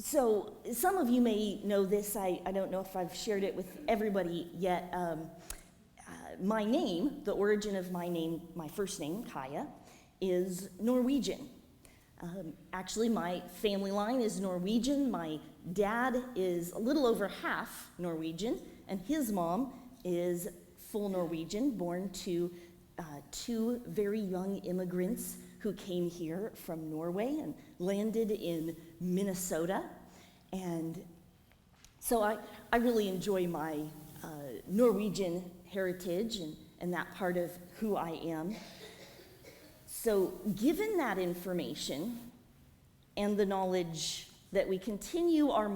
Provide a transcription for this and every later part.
So some of you may know this. I don't know if I've shared it with everybody yet. My name, the origin of my name, my first name, Kaiya, is Norwegian. Actually, my family line is Norwegian. My dad is a little over half Norwegian, and his mom is full Norwegian, born to two very young immigrants who came here from Norway and landed in Minnesota. And so I really enjoy my Norwegian heritage and that part of who I am. So given that information and the knowledge that we continue our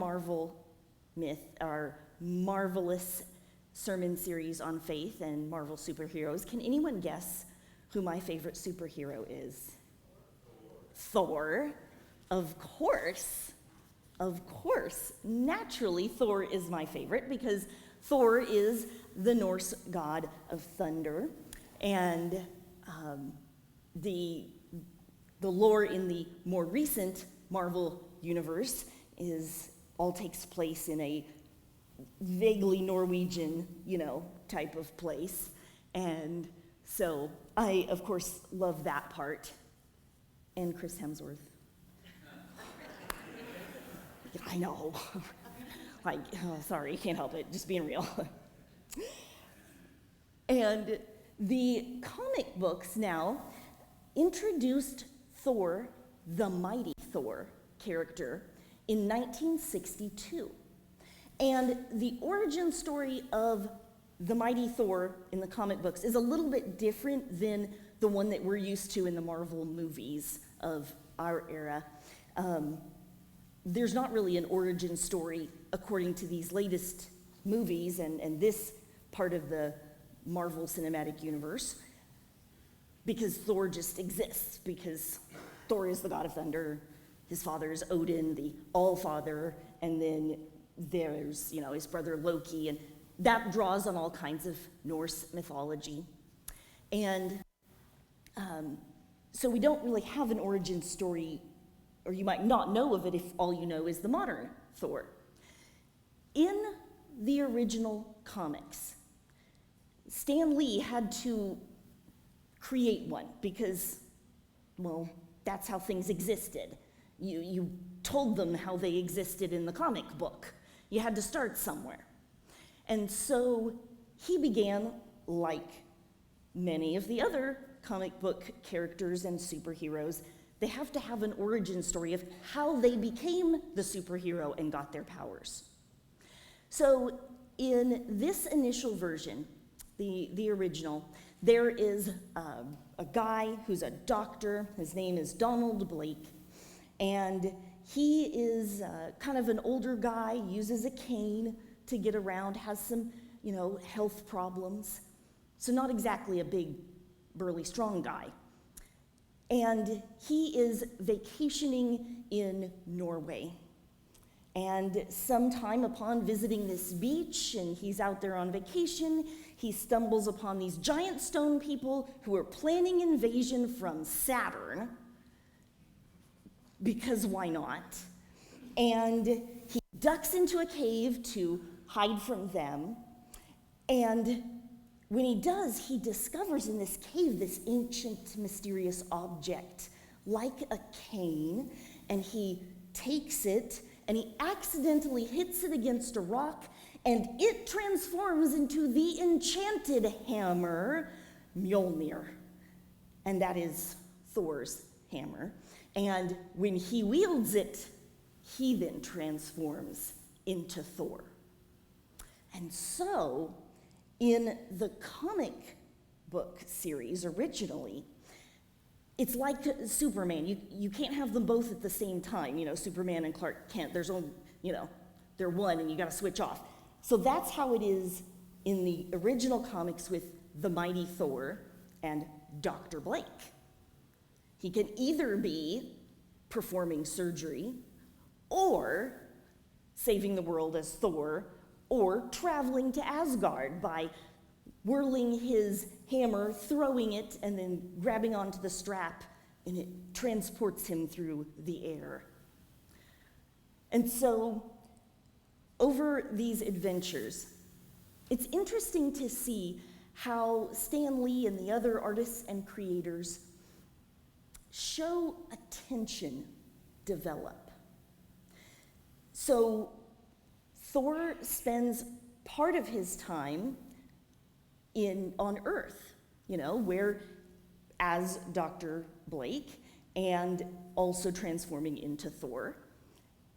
our marvelous sermon series on faith and Marvel superheroes, can anyone guess who my favorite superhero is? Thor. Of course. Naturally, Thor is my favorite because Thor is the Norse god of thunder, and the lore in the more recent Marvel universe takes place in a vaguely Norwegian, type of place. And so I, of course, love that part. And Chris Hemsworth. I know. Sorry, can't help it. Just being real. And the comic books now introduced Thor, the mighty Thor character, in 1962. And the origin story of the mighty Thor in the comic books is a little bit different than the one that we're used to in the Marvel movies of our era. There's not really an origin story according to these latest movies and this part of the Marvel Cinematic Universe, because Thor just exists, because Thor is the god of thunder, his father is Odin, the All-Father, and then there's, his brother Loki, and that draws on all kinds of Norse mythology. And so we don't really have an origin story, or you might not know of it if all you know is the modern Thor. In the original comics, Stan Lee had to create one because, well, that's how things existed. You told them how they existed in the comic book. You had to start somewhere. And so he began, like many of the other comic book characters and superheroes, they have to have an origin story of how they became the superhero and got their powers. So in this initial version, the original, there is a guy who's a doctor. His name is Donald Blake, and he is kind of an older guy, uses a cane to get around, has some, health problems. So not exactly a big, burly, strong guy. And he is vacationing in Norway. And sometime upon visiting this beach, and he's out there on vacation, he stumbles upon these giant stone people who are planning invasion from Saturn, because why not? And he ducks into a cave to hide from them. And when he does, he discovers in this cave this ancient, mysterious object, like a cane, and he takes it, and he accidentally hits it against a rock, and it transforms into the enchanted hammer, Mjolnir. And that is Thor's hammer. And when he wields it, he then transforms into Thor. And so, in the comic book series originally, it's like Superman. You can't have them both at the same time. Superman and Clark Kent. There's only, they're one, and you got to switch off. So that's how it is in the original comics with the mighty Thor and Dr. Blake. He can either be performing surgery, or saving the world as Thor, or traveling to Asgard by whirling his hammer, throwing it, and then grabbing onto the strap, and it transports him through the air. And so, over these adventures, it's interesting to see how Stan Lee and the other artists and creators show a tension develop. So, Thor spends part of his time on Earth, where as Dr. Blake, and also transforming into Thor.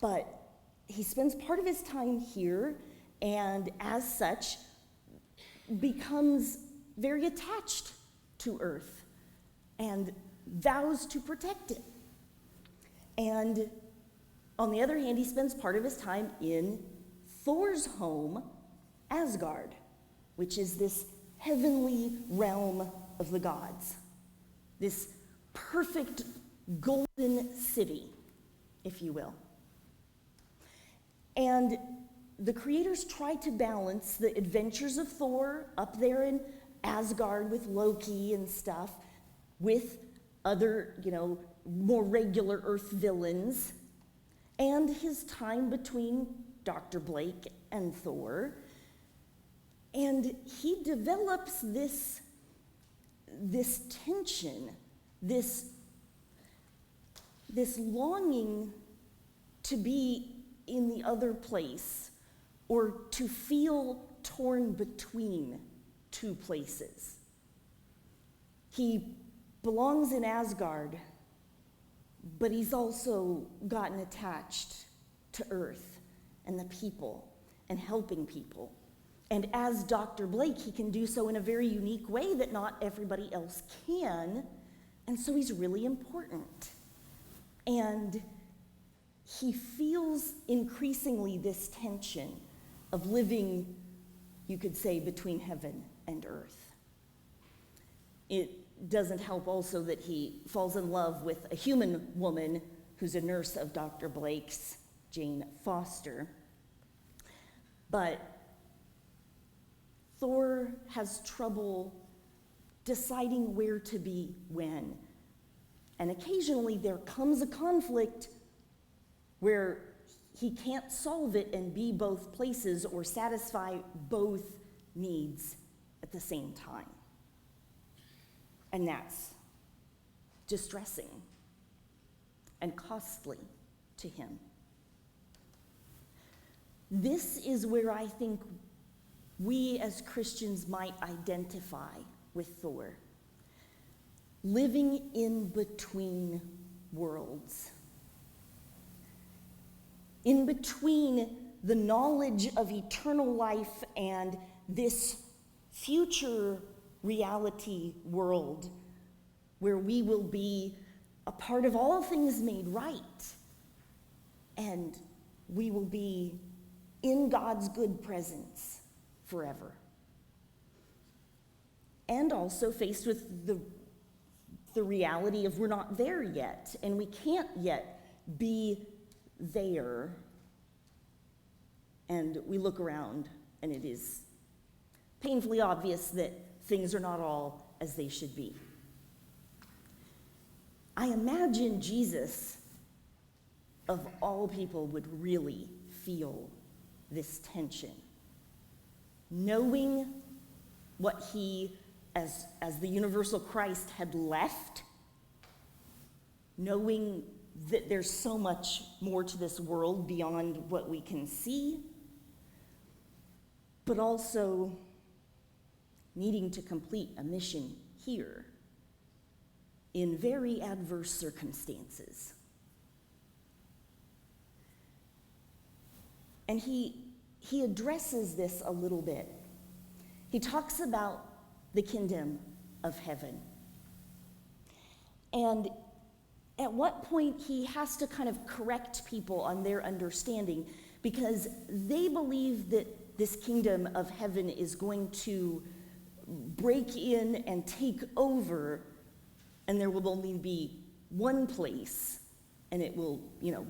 But he spends part of his time here, and as such, becomes very attached to Earth, and vows to protect it. And on the other hand, he spends part of his time in Thor's home, Asgard, which is this heavenly realm of the gods, this perfect golden city, if you will. And the creators try to balance the adventures of Thor up there in Asgard with Loki and stuff with other, more regular Earth villains, and his time between Dr. Blake and Thor. And he develops this tension, this longing to be in the other place, or to feel torn between two places. He belongs in Asgard, but he's also gotten attached to Earth and the people and helping people. And as Dr. Blake, he can do so in a very unique way that not everybody else can, and so he's really important. And he feels increasingly this tension of living, you could say, between heaven and earth. It doesn't help also that he falls in love with a human woman who's a nurse of Dr. Blake's, Jane Foster. But Thor has trouble deciding where to be when. And occasionally there comes a conflict where he can't solve it and be both places or satisfy both needs at the same time. And that's distressing and costly to him. This is where I think we as Christians might identify with Thor. Living in between worlds. In between the knowledge of eternal life and this future reality world where we will be a part of all things made right, and we will be in God's good presence forever. And also faced with the reality of we're not there yet, and we can't yet be there. And we look around, and it is painfully obvious that things are not all as they should be. I imagine Jesus, of all people, would really feel this tension, knowing what he, as the universal Christ, had left, knowing that there's so much more to this world beyond what we can see, but also needing to complete a mission here in very adverse circumstances. And he addresses this a little bit. He talks about the kingdom of heaven. And at what point he has to kind of correct people on their understanding, because they believe that this kingdom of heaven is going to break in and take over, and there will only be one place, and it will,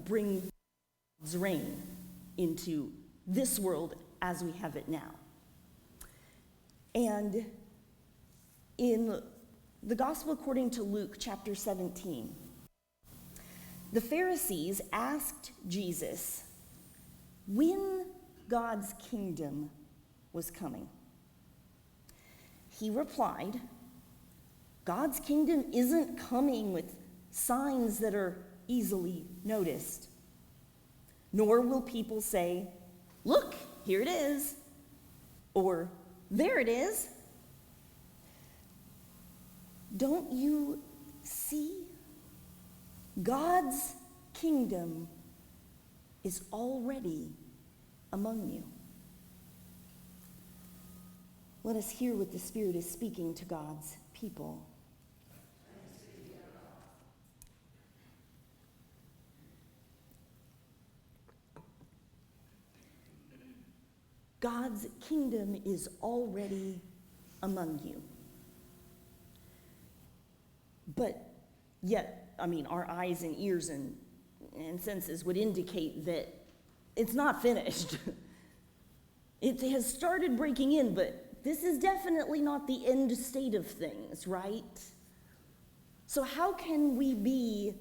bring God's reign into this world as we have it now. And in the Gospel according to Luke chapter 17, the Pharisees asked Jesus when God's kingdom was coming. He replied, God's kingdom isn't coming with signs that are easily noticed. Nor will people say, look, here it is, or there it is. Don't you see? God's kingdom is already among you. Let us hear what the Spirit is speaking to God's people. God's kingdom is already among you. But yet, our eyes and ears and senses would indicate that it's not finished. It has started breaking in, but this is definitely not the end state of things, right? So how can we be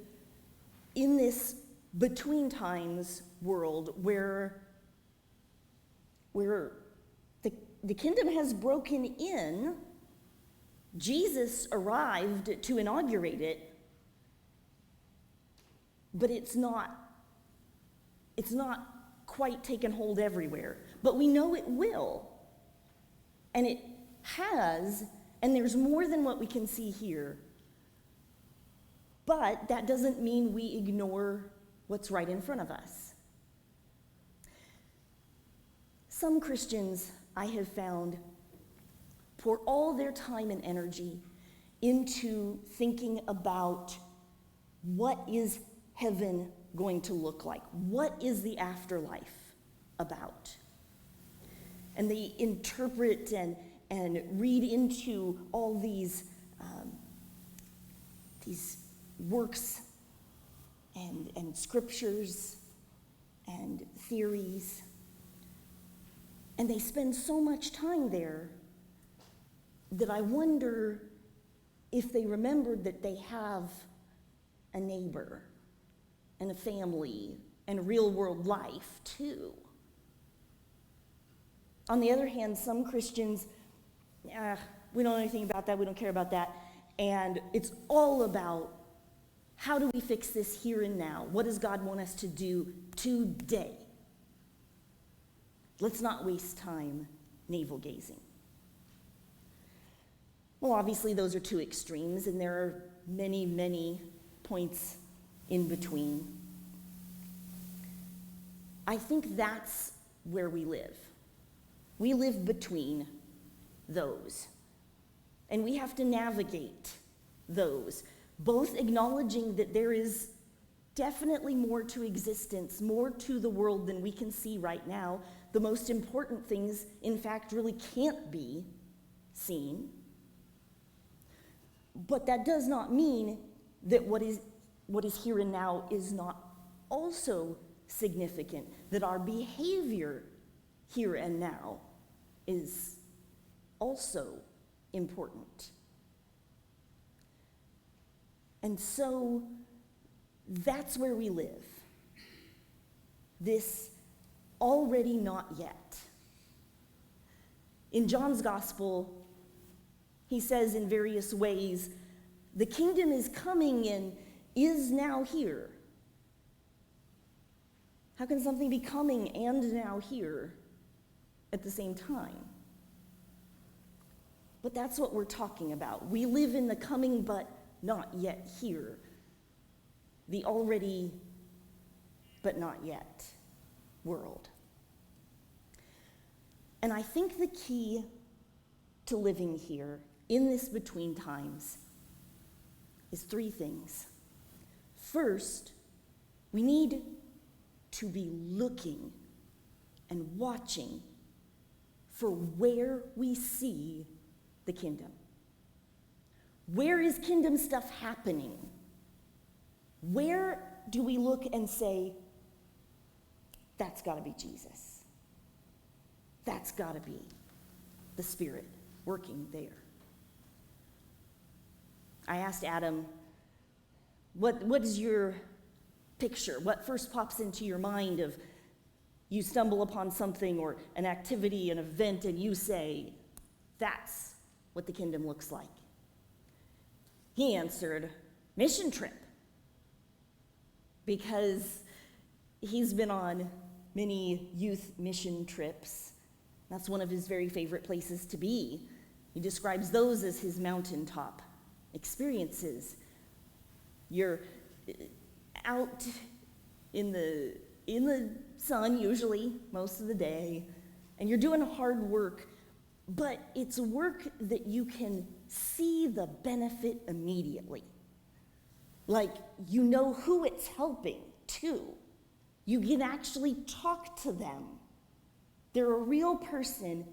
in this between times world where the kingdom has broken in, Jesus arrived to inaugurate it, but it's not quite taken hold everywhere. But we know it will. And it has, and there's more than what we can see here. But that doesn't mean we ignore what's right in front of us. Some Christians, I have found, pour all their time and energy into thinking about what is heaven going to look like? What is the afterlife about? And they interpret and read into all these works and scriptures and theories. And they spend so much time there that I wonder if they remembered that they have a neighbor and a family and a real world life too. On the other hand, some Christians, we don't know anything about that, we don't care about that, and it's all about how do we fix this here and now? What does God want us to do today? Let's not waste time navel-gazing. Well, obviously those are two extremes, and there are many, many points in between. I think that's where we live. We live between those. And we have to navigate those, both acknowledging that there is definitely more to existence, more to the world than we can see right now. The most important things, in fact, really can't be seen. But that does not mean that what is here and now is not also significant, that our behavior here and now is also important. And so that's where we live. This already not yet. In John's gospel, he says in various ways, the kingdom is coming and is now here. How can something be coming and now here at the same time? But that's what we're talking about. We live in the coming but not yet here. The already but not yet world. And I think the key to living here in this between times is three things. First, we need to be looking and watching for where we see the kingdom. Where is kingdom stuff happening? Where do we look and say, that's got to be Jesus? That's got to be the Spirit working there. I asked Adam, what is your picture? What first pops into your mind of You stumble upon something or an activity, an event, and you say, that's what the kingdom looks like. He answered, mission trip. Because he's been on many youth mission trips. That's one of his very favorite places to be. He describes those as his mountaintop experiences. You're out in the sun, usually, most of the day, and you're doing hard work, but it's work that you can see the benefit immediately. Like, you know who it's helping, too. You can actually talk to them. They're a real person,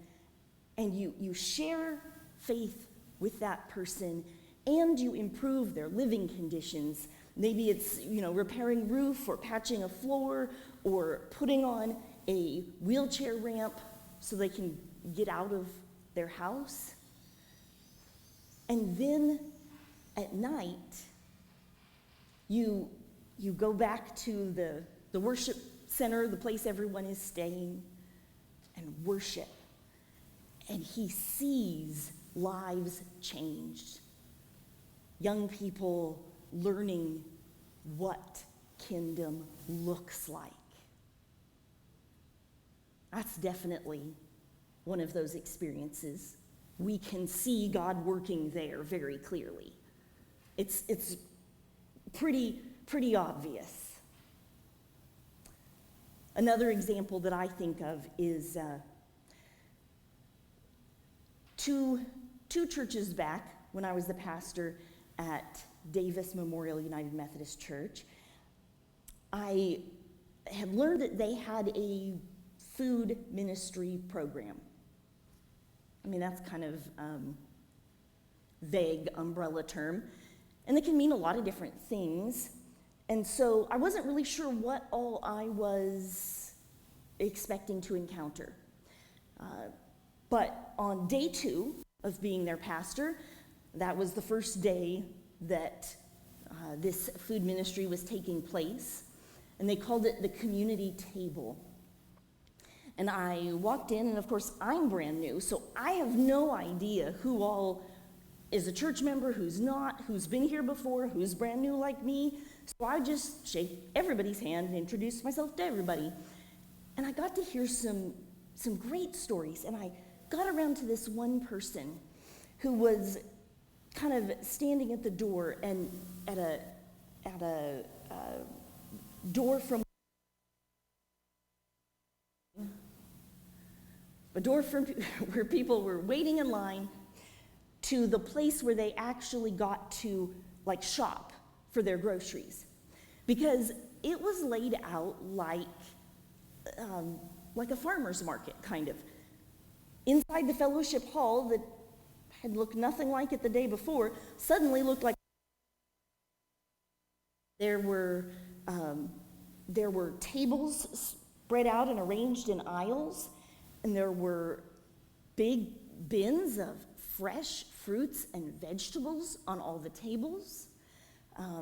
and you share faith with that person, and you improve their living conditions. Maybe it's, repairing roof or patching a floor or putting on a wheelchair ramp so they can get out of their house. And then at night, you go back to the worship center, the place everyone is staying, and worship. And he sees lives changed. Young people learning what kingdom looks like. That's definitely one of those experiences. We can see God working there very clearly. It's pretty obvious. Another example that I think of is two churches back when I was the pastor at Davis Memorial United Methodist Church. I had learned that they had a food ministry program. I mean, that's kind of vague umbrella term, and it can mean a lot of different things. And so I wasn't really sure what all I was expecting to encounter. But on day 2 of being their pastor, that was the first day that this food ministry was taking place, and they called it the community table. And I walked in, and of course I'm brand new, so I have no idea who all is a church member, who's not, who's been here before, who's brand new like me. So I just shake everybody's hand and introduce myself to everybody. And I got to hear some great stories, and I got around to this one person who was kind of standing at the door, and at a door from where people were waiting in line to the place where they actually got to shop for their groceries, because it was laid out like a farmer's market, kind of. Inside the fellowship hall that had looked nothing like it the day before suddenly looked like there were tables spread out and arranged in aisles, and there were big bins of fresh fruits and vegetables on all the tables.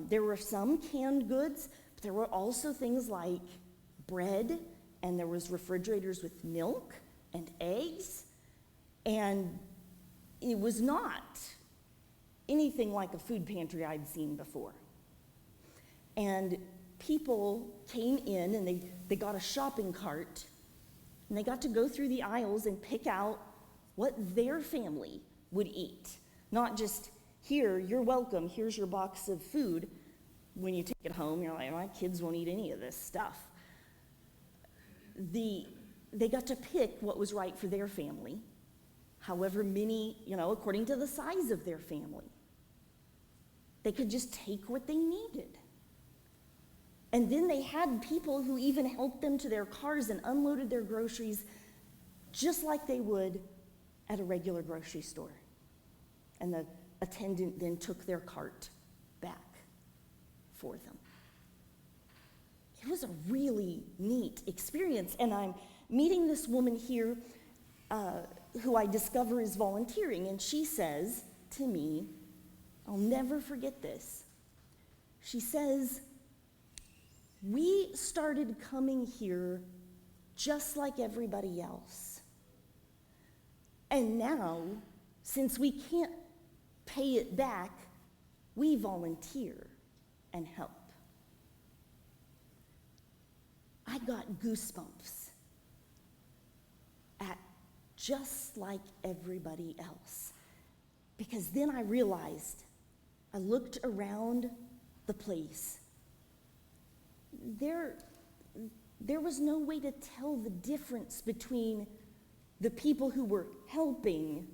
There were some canned goods, but there were also things like bread, and there was refrigerators with milk and eggs, and it was not anything like a food pantry I'd seen before. And people came in, and they got a shopping cart, and they got to go through the aisles and pick out what their family would eat. Not just, here, you're welcome, here's your box of food. When you take it home, you're like, my kids won't eat any of this stuff. They got to pick what was right for their family, however many, according to the size of their family. They could just take what they needed. And then they had people who even helped them to their cars and unloaded their groceries just like they would at a regular grocery store. And the attendant then took their cart back for them. It was a really neat experience. And I'm meeting this woman here who I discover is volunteering. And she says to me, I'll never forget this. She says, we started coming here just like everybody else. And now, since we can't pay it back, we volunteer and help. I got goosebumps at just like everybody else. Because then I realized, I looked around the place. There was no way to tell the difference between the people who were helping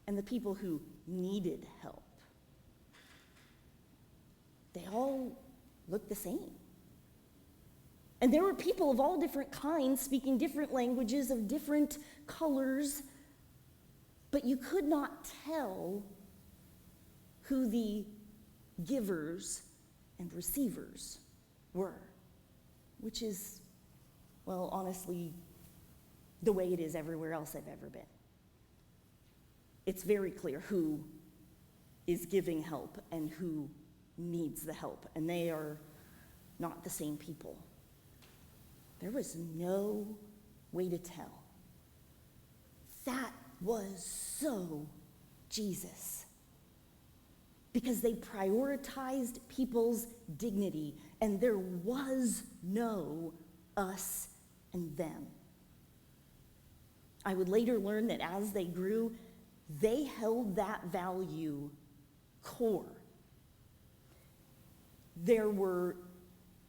and the people who needed help. They all looked the same. And there were people of all different kinds speaking different languages of different colors, but you could not tell who the givers and receivers were, which is, well, honestly, the way it is everywhere else I've ever been. It's very clear who is giving help and who needs the help, and they are not the same people. There was no way to tell. That was so Jesus. Because they prioritized people's dignity, and there was no us and them. I would later learn that as they grew, they held that value core. There were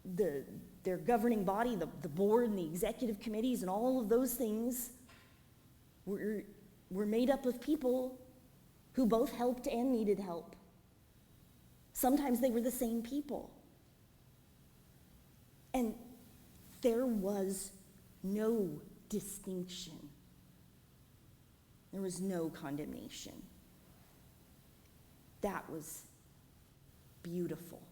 their governing body, the board and the executive committees and all of those things were made up of people who both helped and needed help. Sometimes they were the same people. And there was no distinction. There was no condemnation. That was beautiful.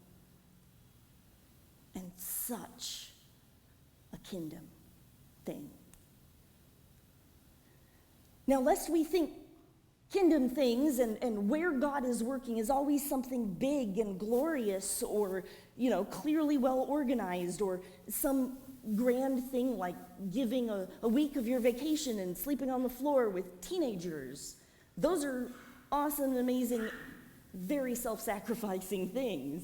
And such a kingdom thing. Now, lest we think kingdom things and where God is working is always something big and glorious or, clearly well organized or some grand thing like giving a week of your vacation and sleeping on the floor with teenagers. Those are awesome, amazing, very self-sacrificing things.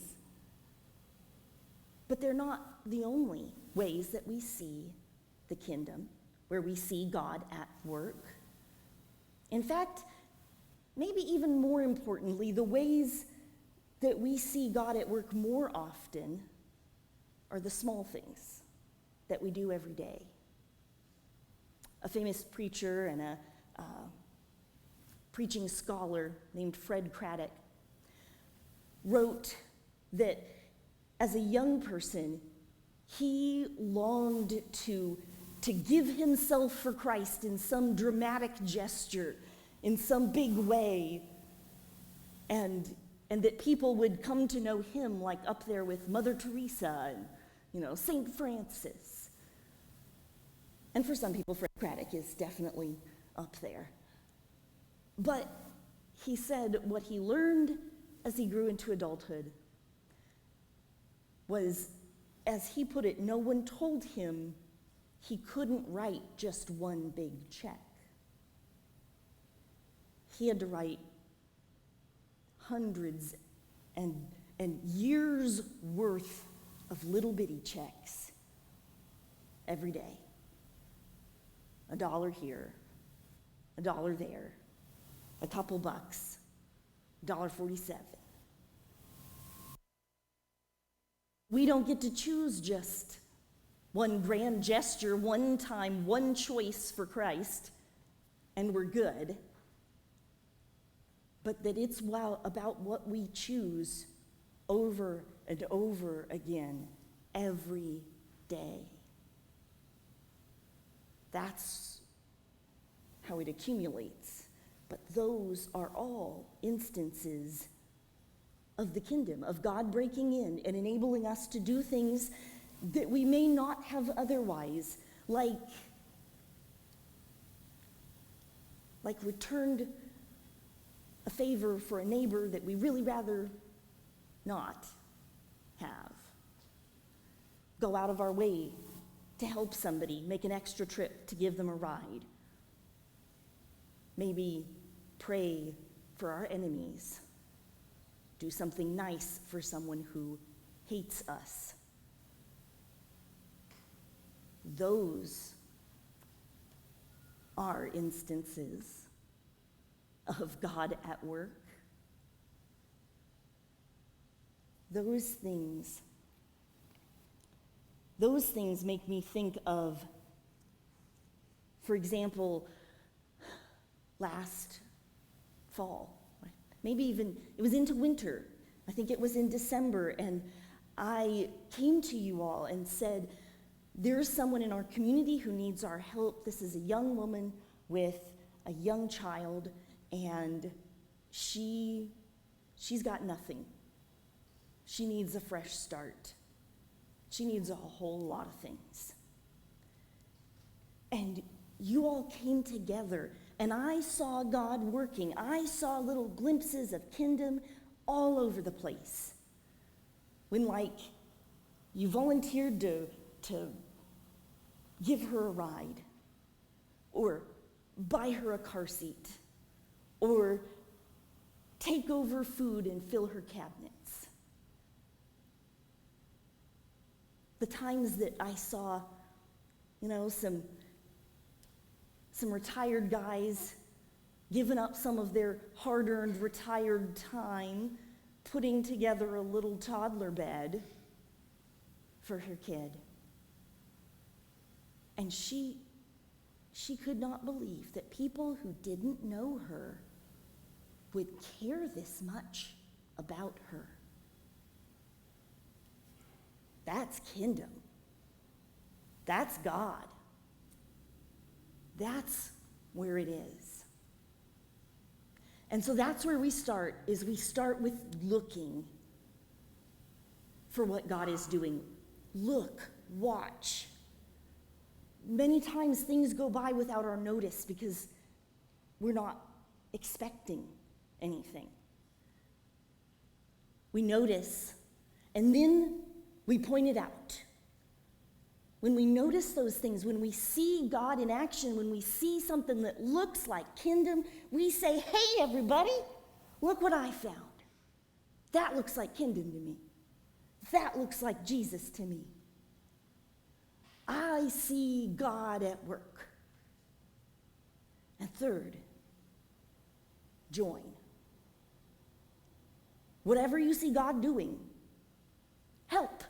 But they're not the only ways that we see the kingdom, where we see God at work. In fact, maybe even more importantly, the ways that we see God at work more often are the small things that we do every day. A famous preacher and a preaching scholar named Fred Craddock wrote that as a young person, he longed to give himself for Christ in some dramatic gesture, in some big way, and that people would come to know him like up there with Mother Teresa and, St. Francis. And for some people, Fred Craddock is definitely up there. But he said what he learned as he grew into adulthood was, as he put it, no one told him he couldn't write just one big check. He had to write hundreds and years worth of little bitty checks every day. $1 here, $1 there, a couple bucks, $1.47. We don't get to choose just one grand gesture, one time, one choice for Christ, and we're good. But that it's about what we choose over and over again every day. That's how it accumulates. But those are all instances of the kingdom, of God breaking in and enabling us to do things that we may not have otherwise, like returned a favor for a neighbor that we really rather not have. Go out of our way to help somebody, make an extra trip to give them a ride. Maybe pray for our enemies. Do something nice for someone who hates us. Those are instances of God at work. Those things make me think of, for example, last fall, maybe even, it was into winter. I think it was in December, and I came to you all and said, there's someone in our community who needs our help. This is a young woman with a young child, and she's got nothing. She needs a fresh start. She needs a whole lot of things. And you all came together, and I saw God working. I saw little glimpses of kingdom all over the place. When, you volunteered to give her a ride, or buy her a car seat, or take over food and fill her cabinets. The times that I saw, some retired guys giving up some of their hard-earned retired time, putting together a little toddler bed for her kid. And she could not believe that people who didn't know her would care this much about her. That's kingdom. That's God. That's where it is. And so that's where we start with looking for what God is doing. Look, watch. Many times things go by without our notice because we're not expecting anything. We notice, and then we point it out. When we notice those things, when we see God in action, when we see something that looks like kingdom, we say, hey, everybody, look what I found. That looks like kingdom to me. That looks like Jesus to me. I see God at work. And third, join. Whatever you see God doing, help.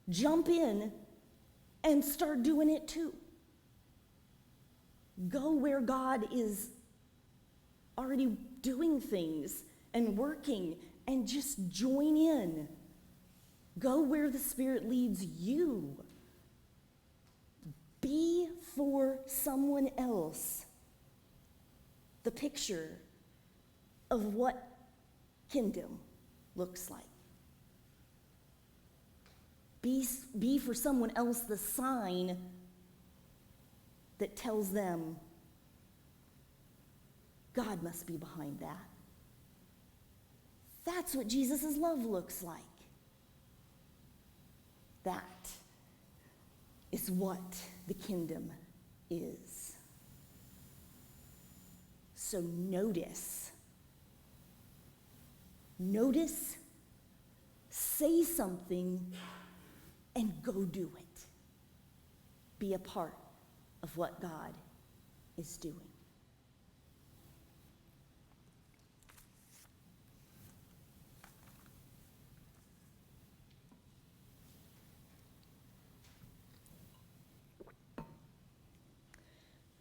Jump in and start doing it too. Go where God is already doing things and working, and just join in. Go where the Spirit leads you. Be for someone else the picture of what kingdom looks like. Be for someone else the sign that tells them God must be behind that. That's what Jesus' love looks like. That is what the kingdom is. So notice, say something, and go do it. Be a part of what God is doing.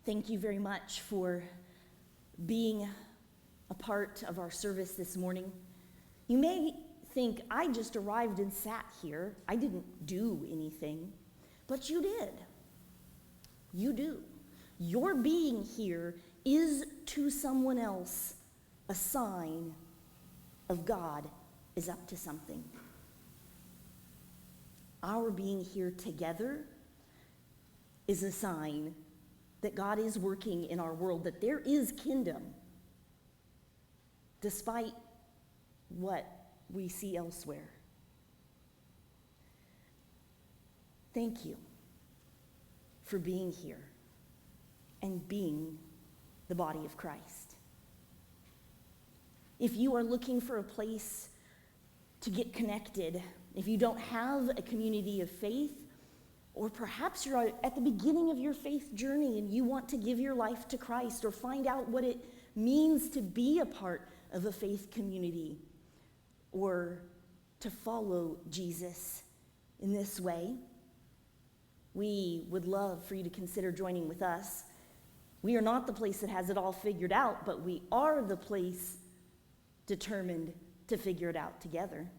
Thank you very much for being a part of our service this morning. You may think, I just arrived and sat here. I didn't do anything. But you did. You do. Your being here is to someone else a sign of God is up to something. Our being here together is a sign that God is working in our world, that there is kingdom, despite what we see elsewhere. Thank you for being here and being the body of Christ. If you are looking for a place to get connected, if you don't have a community of faith, or perhaps you're at the beginning of your faith journey and you want to give your life to Christ or find out what it means to be a part of a faith community or to follow Jesus in this way, we would love for you to consider joining with us. We are not the place that has it all figured out, but we are the place determined to figure it out together.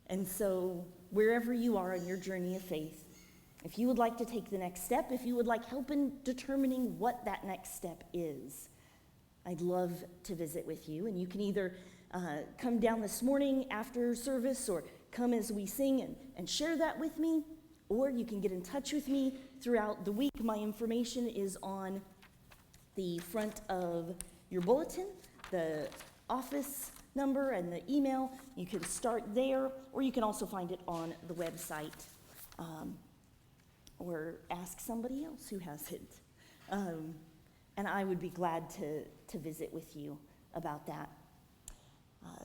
And so, wherever you are in your journey of faith, if you would like to take the next step, if you would like help in determining what that next step is, I'd love to visit with you. And you can either come down this morning after service or come as we sing and share that with me, or you can get in touch with me throughout the week. My information is on the front of your bulletin, the office number and the email. You can start there, or you can also find it on the website, or ask somebody else who has it. And I would be glad to visit with you about that.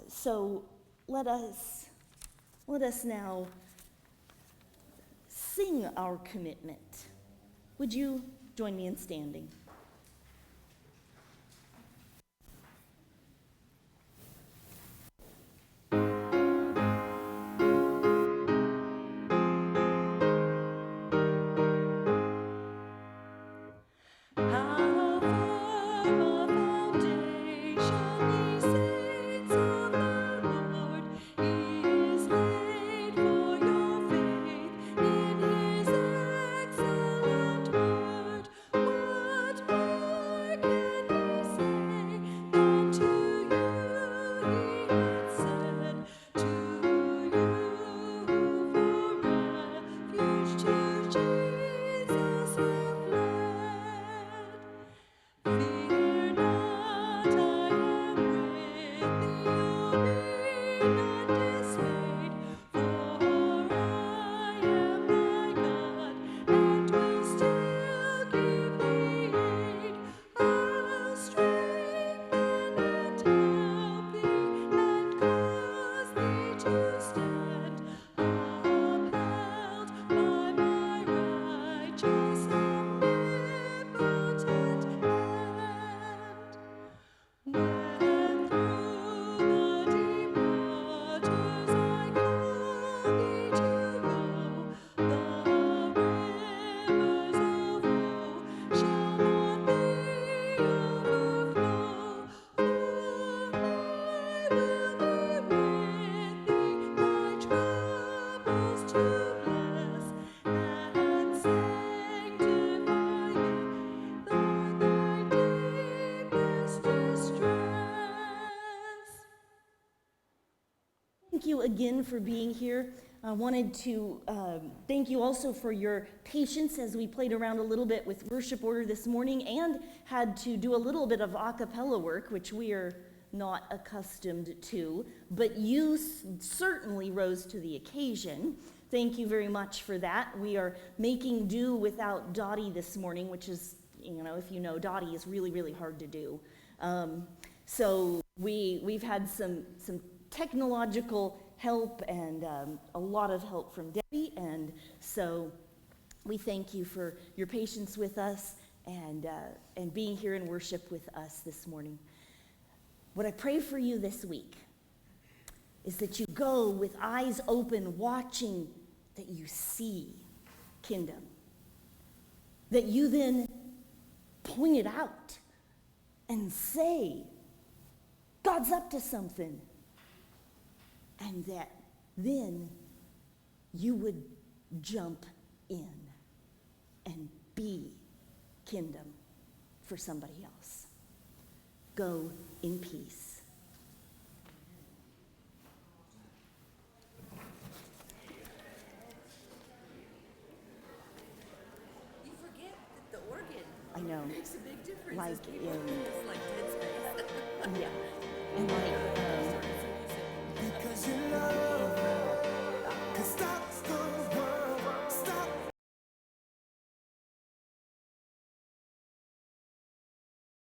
So let us now sing our commitment. Would you join me in standing? Thank you again for being here. I wanted to thank you also for your patience as we played around a little bit with worship order this morning and had to do a little bit of a cappella work, which we are not accustomed to, but you certainly rose to the occasion. Thank you very much for that. We are making do without Dottie this morning, which is, if you know, Dottie is really, really hard to do. So we've had some technological help and a lot of help from Debbie, and so we thank you for your patience with us and being here in worship with us this morning. What I pray for you this week is that you go with eyes open, watching, that you see kingdom, that you then point it out and say, God's up to something. And that then you would jump in and be kingdom for somebody else. Go in peace. You forget that the organ I know. makes a big difference. Like as people in- it's like dead space. Yeah. And